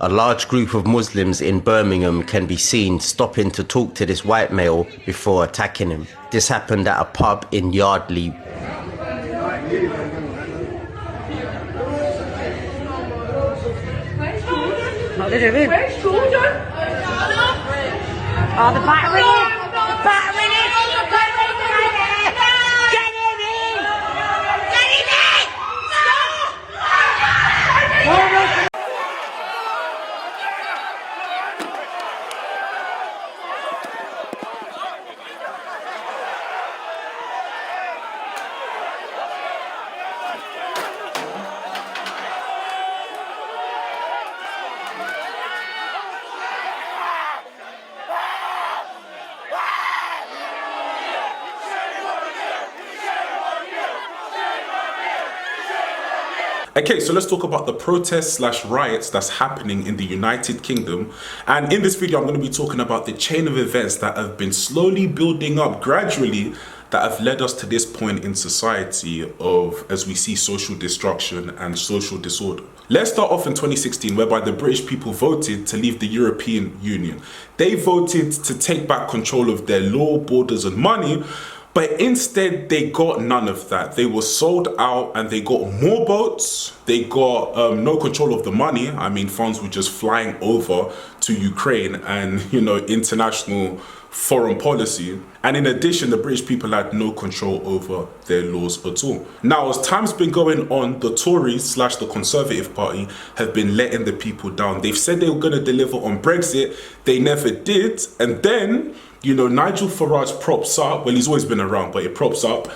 A large group of Muslims in Birmingham can be seen stopping to talk to this white male before attacking him. This happened at a pub in Yardley. What are they doing? Where's Jordan? Oh, the battering it! Battering it! Get him in! Get him in! Stop! Okay, so let's talk about the protests / riots that's happening in the United Kingdom. And in this video, I'm going to be talking about the chain of events that have been slowly building up gradually that have led us to this point in society of, as we see, social destruction and social disorder. Let's start off in 2016, whereby the British people voted to leave the European Union. They voted to take back control of their law, borders and money. But instead, they got none of that. They were sold out and they got more boats. They got no control of the money. I mean, funds were just flying over to Ukraine and, international foreign policy. And in addition, the British people had no control over their laws at all. Now, as time's been going on, the Tories / the Conservative Party have been letting the people down. They've said they were going to deliver on Brexit. They never did. And then, Nigel Farage props up, well, he's always been around, but he props up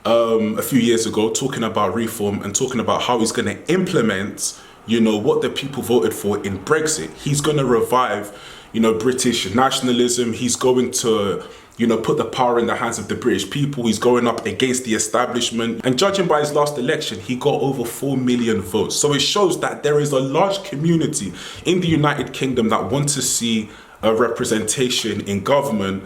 a few years ago talking about reform and talking about how he's going to implement, what the people voted for in Brexit. He's going to revive, British nationalism. He's going to, put the power in the hands of the British people. He's going up against the establishment. And judging by his last election, he got over 4 million votes. So it shows that there is a large community in the United Kingdom that want to see a representation in government,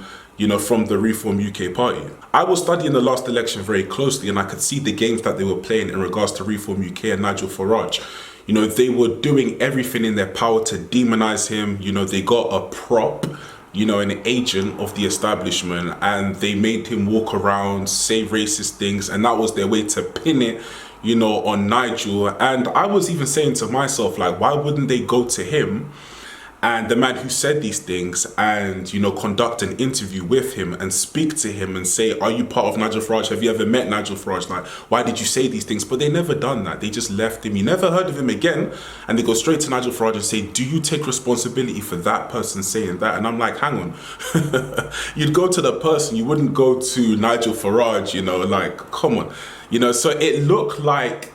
from the Reform UK party. I was studying the last election very closely and I could see the games that they were playing in regards to Reform UK and Nigel Farage. They were doing everything in their power to demonize him. They got a prop, an agent of the establishment, and they made him walk around, say racist things, and that was their way to pin it, on Nigel. And I was even saying to myself, like, why wouldn't they go to him and the man who said these things and, conduct an interview with him and speak to him and say, are you part of Nigel Farage? Have you ever met Nigel Farage? Like, why did you say these things? But they never done that. They just left him. You never heard of him again. And they go straight to Nigel Farage and say, do you take responsibility for that person saying that? And I'm like, hang on. You'd go to the person. You wouldn't go to Nigel Farage, like, come on. So it looked like,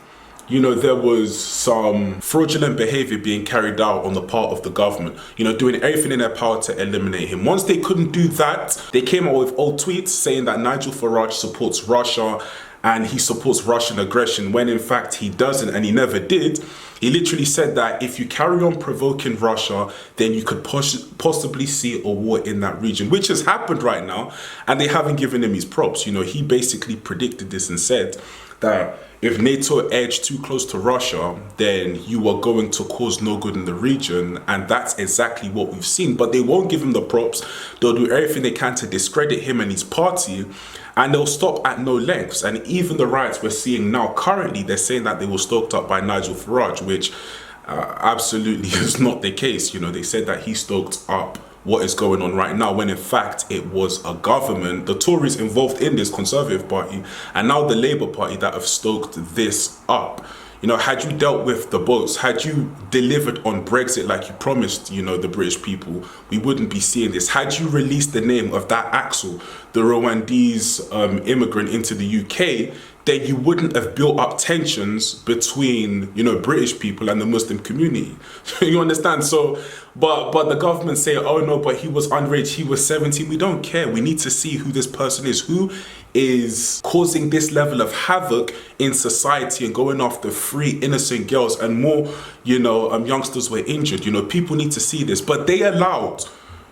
there was some fraudulent behavior being carried out on the part of the government, doing everything in their power to eliminate him. Once they couldn't do that, they came out with old tweets saying that Nigel Farage supports Russia and he supports Russian aggression, when in fact he doesn't, and he never did. He literally said that if you carry on provoking Russia, then you could possibly see a war in that region, which has happened right now, and they haven't given him his props. He basically predicted this and said that if NATO edged too close to Russia, then you are going to cause no good in the region. And that's exactly what we've seen. But they won't give him the props. They'll do everything they can to discredit him and his party. And they'll stop at no lengths. And even the riots we're seeing now, currently, they're saying that they were stoked up by Nigel Farage, which absolutely is not the case. They said that he stoked up what is going on right now, when in fact it was a government, the Tories involved in this Conservative Party, and now the Labour Party that have stoked this up. Had you dealt with the boats, had you delivered on Brexit like you promised, the British people, we wouldn't be seeing this. Had you released the name of that Axel, the Rwandese immigrant, into the UK, then you wouldn't have built up tensions between, British people and the Muslim community. You understand? So, but the government say, oh no, but he was underage, he was 17. We don't care. We need to see who this person is, who is causing this level of havoc in society and going after 3 innocent girls, and more, youngsters were injured. People need to see this. But they allowed,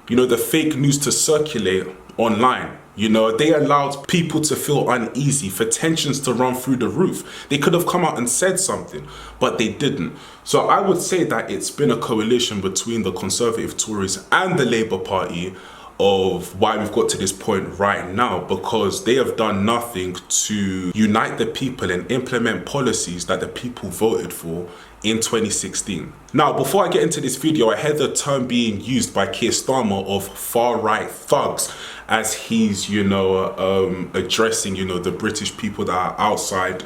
the fake news to circulate online. You know, they allowed people to feel uneasy, for tensions to run through the roof. They could have come out and said something, but they didn't. So I would say that it's been a coalition between the Conservative Tories and the Labour Party of why we've got to this point right now, because they have done nothing to unite the people and implement policies that the people voted for in 2016. Now, before I get into this video, I heard the term being used by Keir Starmer of far-right thugs as he's, you know, addressing, you know, the British people that are outside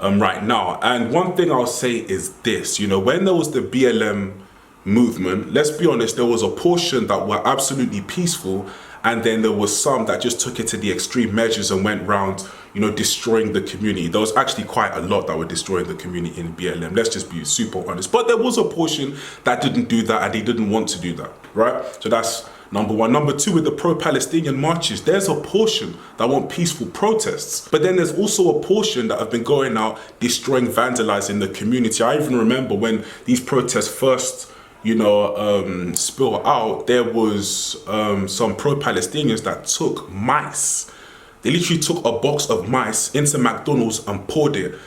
right now. And one thing I'll say is this, you know, when there was the BLM movement, let's be honest, there was a portion that were absolutely peaceful, and then there was some that just took it to the extreme measures and went round, you know, destroying the community. There was actually quite a lot that were destroying the community in BLM. Let's just be super honest. But there was a portion that didn't do that, and they didn't want to do that, right? So that's number one. Number two, with the pro-Palestinian marches, there's a portion that want peaceful protests. But then there's also a portion that have been going out, destroying, vandalizing the community. I even remember when these protests first, you know, spill out, there was some pro-Palestinians that took mice. They literally took a box of mice into McDonald's and poured it,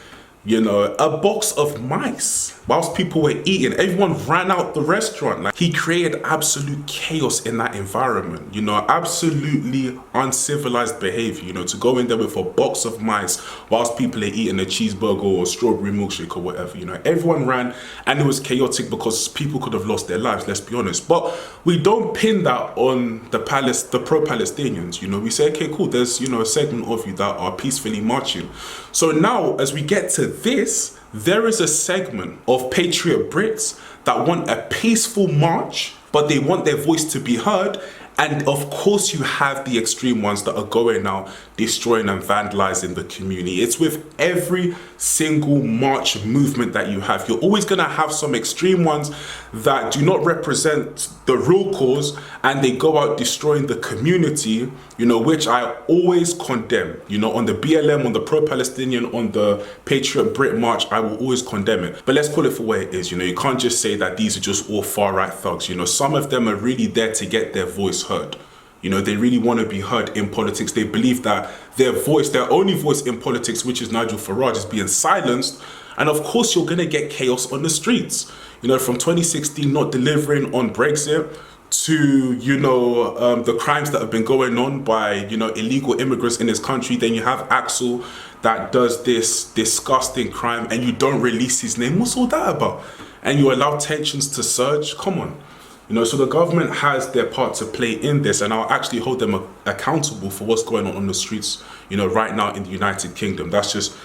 you know, a box of mice whilst people were eating. Everyone ran out the restaurant. Like, he created absolute chaos in that environment, you know, absolutely uncivilized behavior, you know, to go in there with a box of mice whilst people are eating a cheeseburger or a strawberry milkshake or whatever, you know. Everyone ran, and it was chaotic because people could have lost their lives, let's be honest. But we don't pin that on the pro-Palestinians, you know. We say, okay, cool, there's, you know, a segment of you that are peacefully marching. So now, as we get to this, there is a segment of patriot Brits that want a peaceful march, but they want their voice to be heard. And of course you have the extreme ones that are going out, destroying and vandalizing the community. It's with every single march movement that you have. You're always gonna have some extreme ones that do not represent the real cause, and they go out destroying the community, you know, which I always condemn. You know, on the BLM, on the pro-Palestinian, on the Patriot Brit March, I will always condemn it. But let's call it for what it is. You know, you can't just say that these are just all far-right thugs. You know, some of them are really there to get their voice heard. You know, they really want to be heard in politics. They believe that their voice, their only voice in politics, which is Nigel Farage, is being silenced. And of course, you're going to get chaos on the streets. You know, from 2016 not delivering on Brexit to, you know, the crimes that have been going on by, you know, illegal immigrants in this country. Then you have Axel that does this disgusting crime and you don't release his name. What's all that about? And you allow tensions to surge? Come on. You know, so the government has their part to play in this, and I'll actually hold them accountable for what's going on the streets, you know, right now in the United Kingdom. That's just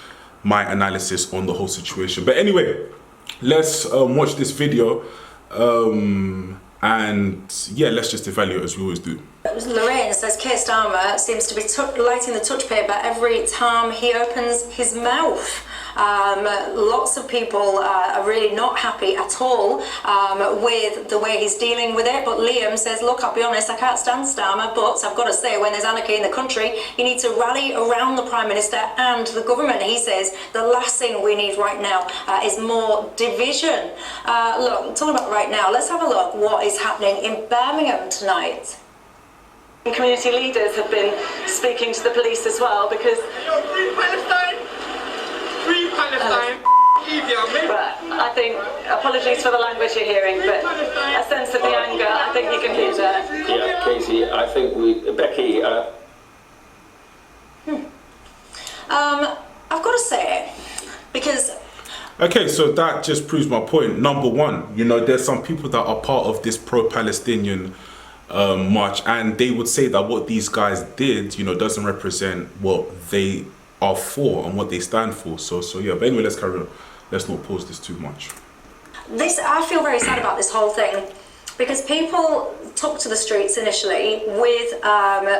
my analysis on the whole situation. But anyway, let's watch this video, and yeah, let's just evaluate as we always do. Lorraine says Keir Starmer seems to be lighting the touch paper every time he opens his mouth. Lots of people are really not happy at all with the way he's dealing with it. But Liam says, look, I'll be honest, I can't stand Starmer, but I've got to say, when there's anarchy in the country, you need to rally around the Prime Minister and the government. He says the last thing we need right now is more division. Look, talking about right now, let's have a look what is happening in Birmingham tonight. Community leaders have been speaking to the police as well, because Free Palestine! Free Palestine! but I think, apologies for the language you're hearing, but a sense of the anger, I think you can hear there. Yeah, Casey, I think Becky, I've got to say it, because Okay, so that just proves my point. Number one, you know, there's some people that are part of this pro-Palestinian march, and they would say that what these guys did, you know, doesn't represent what they are for and what they stand for. So yeah, but anyway, let's carry on. Let's not pause this too much. I feel very sad about this whole thing, because people took to the streets initially with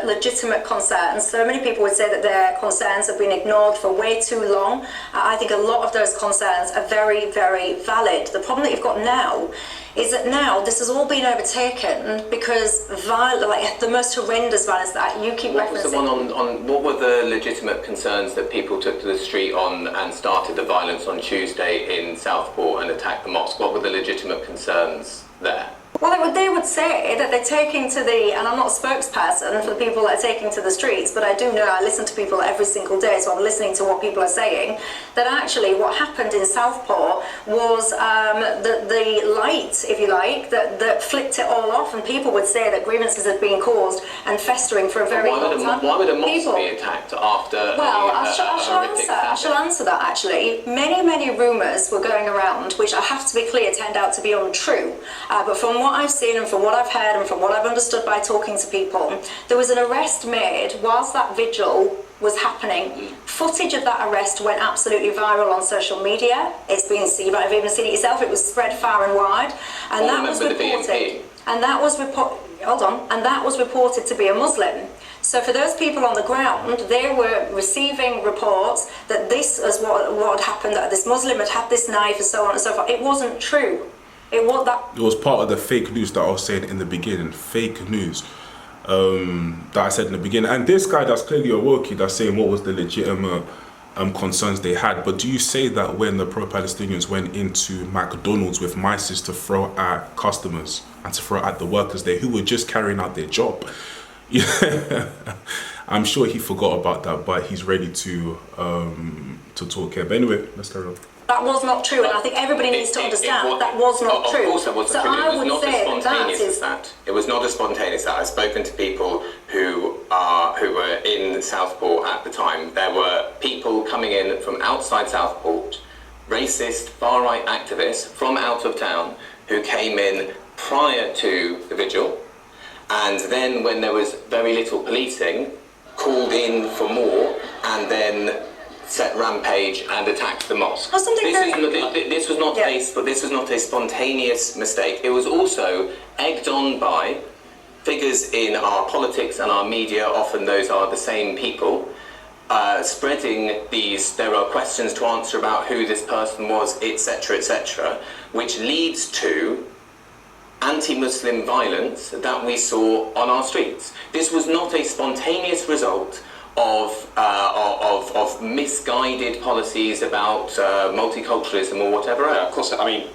legitimate concerns. So many people would say that their concerns have been ignored for way too long. I think a lot of those concerns are very, very valid. The problem that you've got now is that now this has all been overtaken because like the most horrendous violence that you keep referencing. so on what were the legitimate concerns that people took to the street on and started the violence on Tuesday in Southport and attacked the mosque? What were the legitimate concerns there? Well, it they would say that they're taking to the, and I'm not a spokesperson for the people that are taking to the streets, but I do know, I listen to people every single day, so I'm listening to what people are saying, that actually what happened in Southport was the light, if you like, that flipped it all off, and people would say that grievances had been caused and festering for a very long time. Why would a mosque be attacked after I shall answer that actually. Many rumours were going around, which I have to be clear turned out to be untrue. But from what I've seen and from what I've heard and from what I've understood by talking to people, there was an arrest made whilst that vigil was happening. Footage of that arrest went absolutely viral on social media. It's been seen, but I've even seen it yourself. It was spread far and wide, and that was reported. And that was reported to be a Muslim. So for those people on the ground, they were receiving reports that this is what had happened, that this Muslim had this knife and so on and so forth. It wasn't true. It was part of the fake news that I was saying in the beginning. Fake news that I said in the beginning. And this guy that's clearly a Wokey that's saying what was the legitimate concerns they had. But do you say that when the pro-Palestinians went into McDonald's with mices to throw at customers and to throw at the workers there who were just carrying out their job? Yeah, I'm sure he forgot about that, but he's ready to talk here. But anyway, let's carry on. That was not true, and I think everybody needs to understand that was not true. Of course that wasn't so true. I would say It was not as spontaneous as that. I've spoken to people who were in Southport at the time. There were people coming in from outside Southport, racist, far-right activists from out of town who came in prior to the vigil, and then when there was very little policing, called in for more, and then set rampage and attacked the mosque. This was not a spontaneous mistake. It was also egged on by figures in our politics and our media. Often those are the same people spreading these. There are questions to answer about who this person was, etc., which leads to anti-Muslim violence that we saw on our streets. This was not a spontaneous result of misguided policies about multiculturalism or whatever else. Yeah, of course. I mean,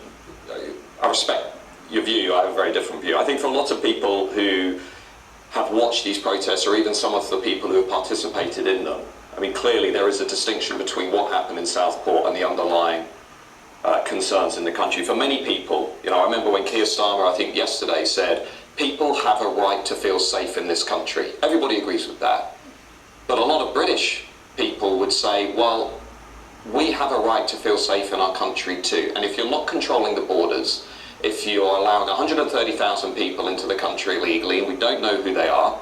I respect your view. I have a very different view. I think for lots of people who have watched these protests, or even some of the people who have participated in them, I mean, clearly there is a distinction between what happened in Southport and the underlying concerns in the country. For many people, you know, I remember when Keir Starmer, I think yesterday, said, people have a right to feel safe in this country. Everybody agrees with that. But a lot of British people would say, well, we have a right to feel safe in our country too. And if you're not controlling the borders, if you're allowing 130,000 people into the country legally, and we don't know who they are,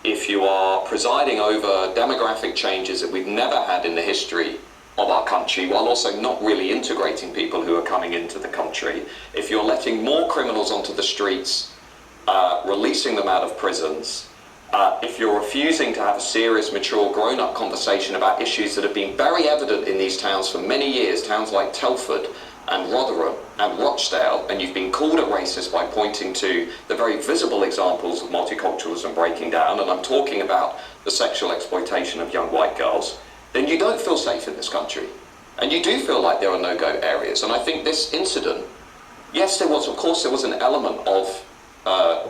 if you are presiding over demographic changes that we've never had in the history of our country, while also not really integrating people who are coming into the country, if you're letting more criminals onto the streets, releasing them out of prisons, if you're refusing to have a serious, mature, grown-up conversation about issues that have been very evident in these towns for many years, towns like Telford and Rotherham and Rochdale, and you've been called a racist by pointing to the very visible examples of multiculturalism breaking down, and I'm talking about the sexual exploitation of young white girls, then you don't feel safe in this country. And you do feel like there are no-go areas. And I think this incident, yes, there was an element of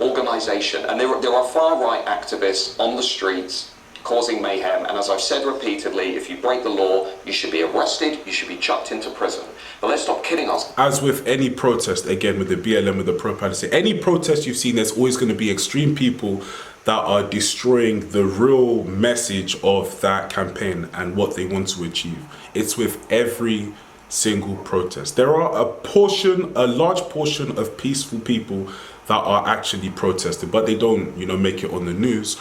organisation, and there are far-right activists on the streets causing mayhem, and as I've said repeatedly, if you break the law, you should be arrested, you should be chucked into prison. But let's stop kidding us. As with any protest, again, with the BLM, with the pro-Palestine, any protest you've seen, there's always going to be extreme people that are destroying the real message of that campaign and what they want to achieve. It's with every single protest. There are a large portion of peaceful people that are actually protesting, but they don't, make it on the news.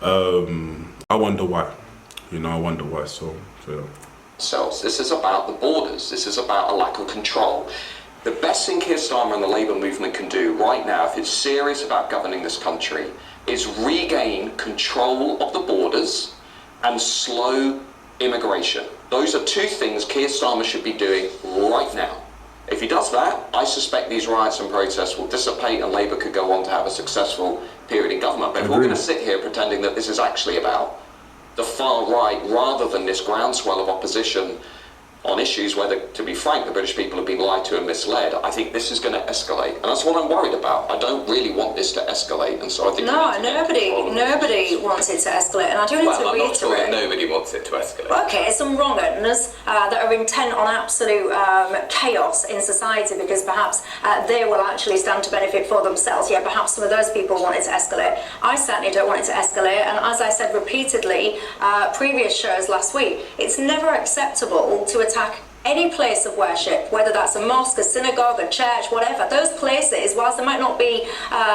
I wonder why. I wonder why. So yeah. This is about the borders. This is about a lack of control. The best thing Keir Starmer and the Labour movement can do right now, if it's serious about governing this country, is regain control of the borders and slow immigration. Those are two things Keir Starmer should be doing right now. If he does that, I suspect these riots and protests will dissipate and Labour could go on to have a successful period in government. But if we're going to sit here pretending that this is actually about the far right rather than this groundswell of opposition on issues where, to be frank, the British people have been lied to and misled, I think this is going to escalate. And that's what I'm worried about. I don't really want this to escalate, and so I think... No, nobody wants it to escalate, and I do need to reiterate... I'm not sure that nobody wants it to escalate. Okay, some wrong-uns that are intent on absolute chaos in society because perhaps they will actually stand to benefit for themselves. Yeah, perhaps some of those people want it to escalate. I certainly don't want it to escalate, and as I said repeatedly, previous shows last week, it's never acceptable to attack any place of worship, whether that's a mosque, a synagogue, a church, whatever. Those places, whilst they might not be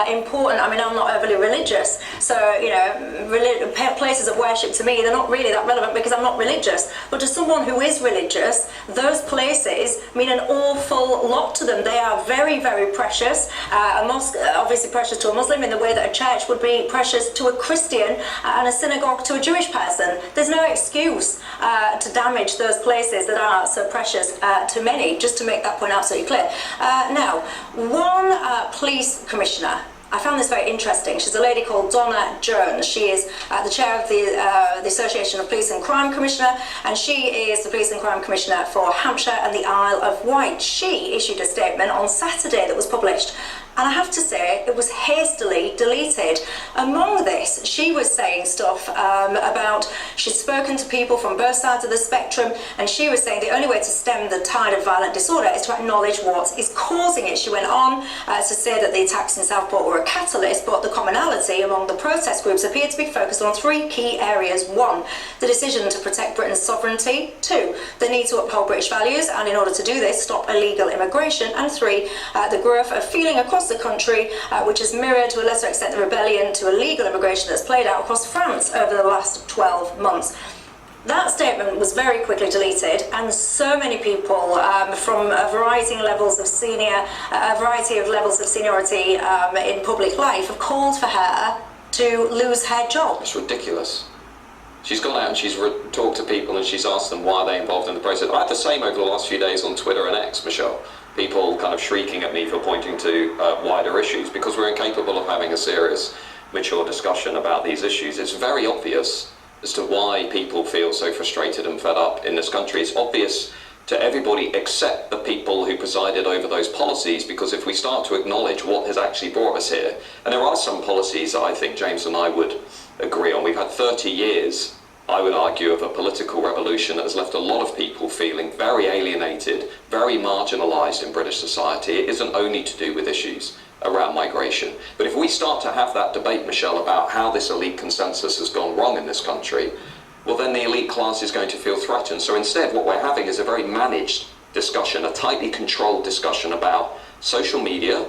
important, I mean, I'm not overly religious, so, you know, places of worship to me, they're not really that relevant because I'm not religious. But to someone who is religious, those places mean an awful lot to them. They are very, very precious. A mosque, obviously precious to a Muslim in the way that a church would be precious to a Christian and a synagogue to a Jewish person. There's no excuse to damage those places that are so precious to many, just to make that point absolutely clear. Now, one police commissioner, I found this very interesting. She's a lady called Donna Jones. She is the chair of the Association of Police and Crime Commissioner, and she is the Police and Crime Commissioner for Hampshire and the Isle of Wight. She issued a statement on Saturday that was published, and I have to say it was hastily deleted. Among this, she was saying stuff about she'd spoken to people from both sides of the spectrum, and she was saying the only way to stem the tide of violent disorder is to acknowledge what is causing it. She went on to say that the attacks in Southport were a catalyst, but the commonality among the protest groups appeared to be focused on three key areas. One, the decision to protect Britain's sovereignty. Two, the need to uphold British values, and in order to do this, stop illegal immigration. And three, the growth of feeling across the country, which has mirrored to a lesser extent the rebellion to illegal immigration that's played out across France over the last 12 months. That statement was very quickly deleted, and so many people from a variety of levels of seniority in public life have called for her to lose her job. It's ridiculous. She's gone out and she's talked to people and she's asked them why they're involved in the process. I had the same over the last few days on Twitter and X, Michelle. People kind of shrieking at me for pointing to wider issues because we're incapable of having a serious, mature discussion about these issues. It's very obvious as to why people feel so frustrated and fed up in this country. It's obvious to everybody except the people who presided over those policies, because if we start to acknowledge what has actually brought us here, and there are some policies that I think James and I would agree on. We've had 30 years, I would argue, of a political revolution that has left a lot of people feeling very alienated, very marginalised in British society. It isn't only to do with issues around migration. But if we start to have that debate, Michelle, about how this elite consensus has gone wrong in this country, well, then the elite class is going to feel threatened. So instead, what we're having is a very managed discussion, a tightly controlled discussion about social media,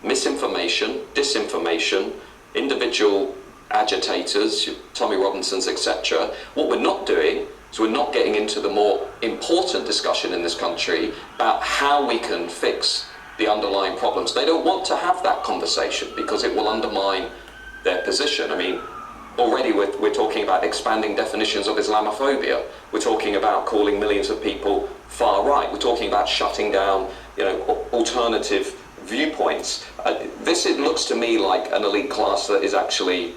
misinformation, disinformation, individual agitators, Tommy Robinsons, etc. What we're not doing is we're not getting into the more important discussion in this country about how we can fix the underlying problems. They don't want to have that conversation because it will undermine their position. I mean, already we're talking about expanding definitions of Islamophobia. We're talking about calling millions of people far right. We're talking about shutting down, alternative viewpoints. It looks to me like an elite class that is actually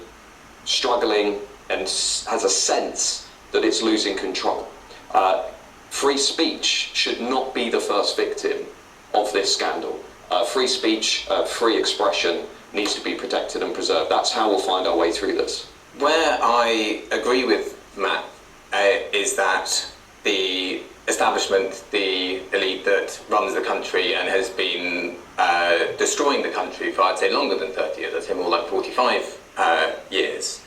struggling and has a sense that it's losing control. Free speech should not be the first victim of this scandal. Free speech, free expression needs to be protected and preserved. That's how we'll find our way through this. Where I agree with Matt is that the establishment, the elite that runs the country and has been destroying the country for, I'd say, longer than 30 years, I'd say more like 45 years,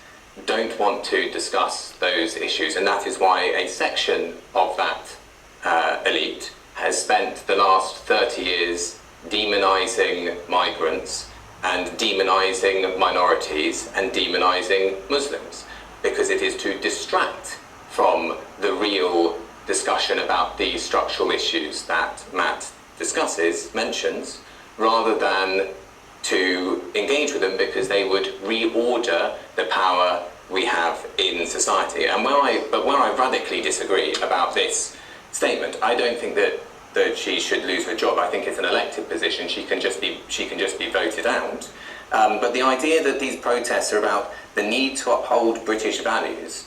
don't want to discuss those issues. And that is why a section of that elite has spent the last 30 years demonising migrants and demonising minorities and demonising Muslims, because it is to distract from the real discussion about the structural issues that Matt mentions, rather than to engage with them, because they would reorder the power we have in society. And where I radically disagree about this statement, I don't think that she should lose her job. I think it's an elected position. She can just be voted out. But the idea that these protests are about the need to uphold British values,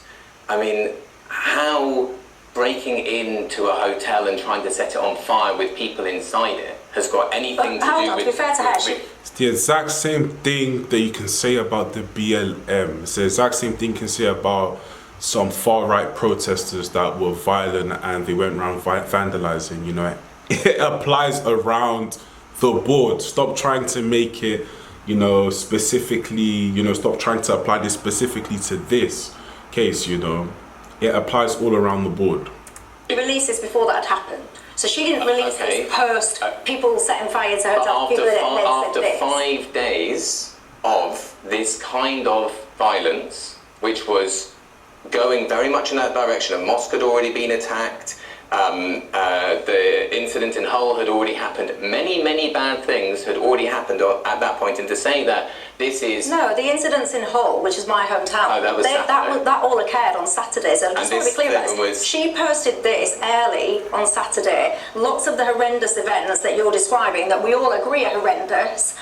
I mean, how breaking into a hotel and trying to set it on fire with people inside it has got anything to do with... To be fair to her, It's the exact same thing that you can say about the BLM. It's the exact same thing you can say about some far-right protesters that were violent and they went around vandalizing, you know. It applies around the board. Stop trying to make it, you know, specifically, you know, stop trying to apply this specifically to this case, you know. It applies all around the board. She released this before that had happened. So she didn't release this post people setting fire to her job. After 5 days of this kind of violence, which was going very much in that direction, a mosque had already been attacked, the incident in Hull had already happened, many bad things had already happened at that point, and to say that this is... No, the incidents in Hull, which is my hometown, that all occurred on Saturday, so I just want to be clear about this. She posted this early on Saturday. Lots of the horrendous events that you're describing, that we all agree are horrendous,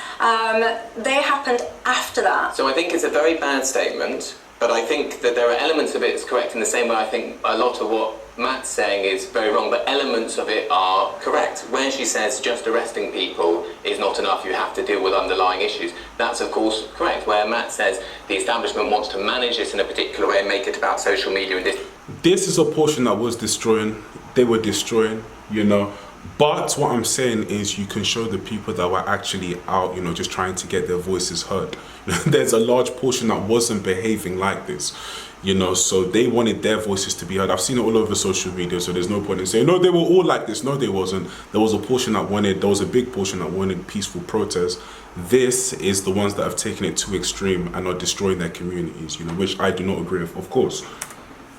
they happened after that. So I think it's a very bad statement, but I think that there are elements of it that's correct in the same way I think a lot of what Matt's saying is very wrong, but elements of it are correct. Where she says just arresting people is not enough, you have to deal with underlying issues, that's of course correct. Where Matt says the establishment wants to manage this in a particular way and make it about social media and this is a portion that was destroying, they were destroying, you know. But what I'm saying is you can show the people that were actually out, you know, just trying to get their voices heard. There's a large portion that wasn't behaving like this, you know, so they wanted their voices to be heard. I've seen it all over social media, so there's no point in saying, no, they were all like this. No, they wasn't. There was a portion that wanted, there was a big portion that wanted peaceful protest. This is the ones that have taken it too extreme and are destroying their communities, you know, which I do not agree with, of course.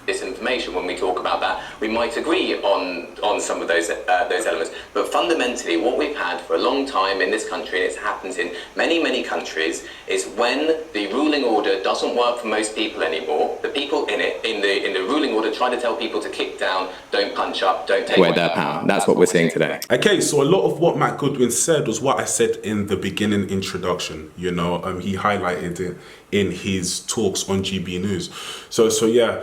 Disinformation, when we talk about that, we might agree on some of those elements, but fundamentally what we've had for a long time in this country, and it happens in many countries, is when the ruling order doesn't work for most people anymore, the people in the ruling order try to tell people to kick down, don't punch up, don't take away their power. That's what we're seeing today. Okay, so a lot of what Matt Goodwin said was what I said in the beginning introduction, you know. He highlighted it in his talks on GB News. So yeah,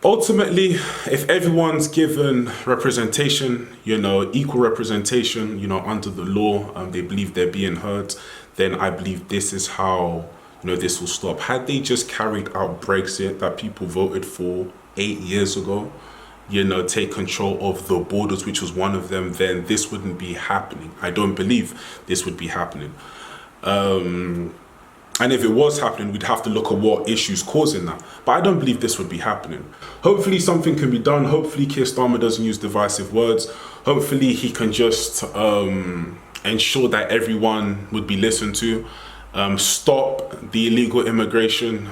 ultimately, if everyone's given representation, you know, equal representation, you know, under the law, they believe they're being heard, then I believe this is how, you know, this will stop. Had they just carried out Brexit that people voted for 8 years ago, you know, take control of the borders, which was one of them, then this wouldn't be happening. I don't believe this would be happening. And if it was happening, we'd have to look at what issues causing that. But I don't believe this would be happening. Hopefully something can be done. Hopefully Keir Starmer doesn't use divisive words. Hopefully he can just ensure that everyone would be listened to. Stop the illegal immigration.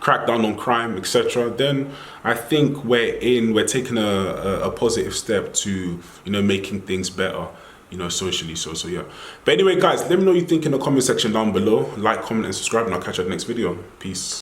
Crack down on crime, etc. Then I think we're taking a positive step to, you know, making things better, you know, socially. So yeah. But anyway, guys, let me know what you think in the comment section down below. Like, comment, and subscribe, and I'll catch you at the next video. Peace.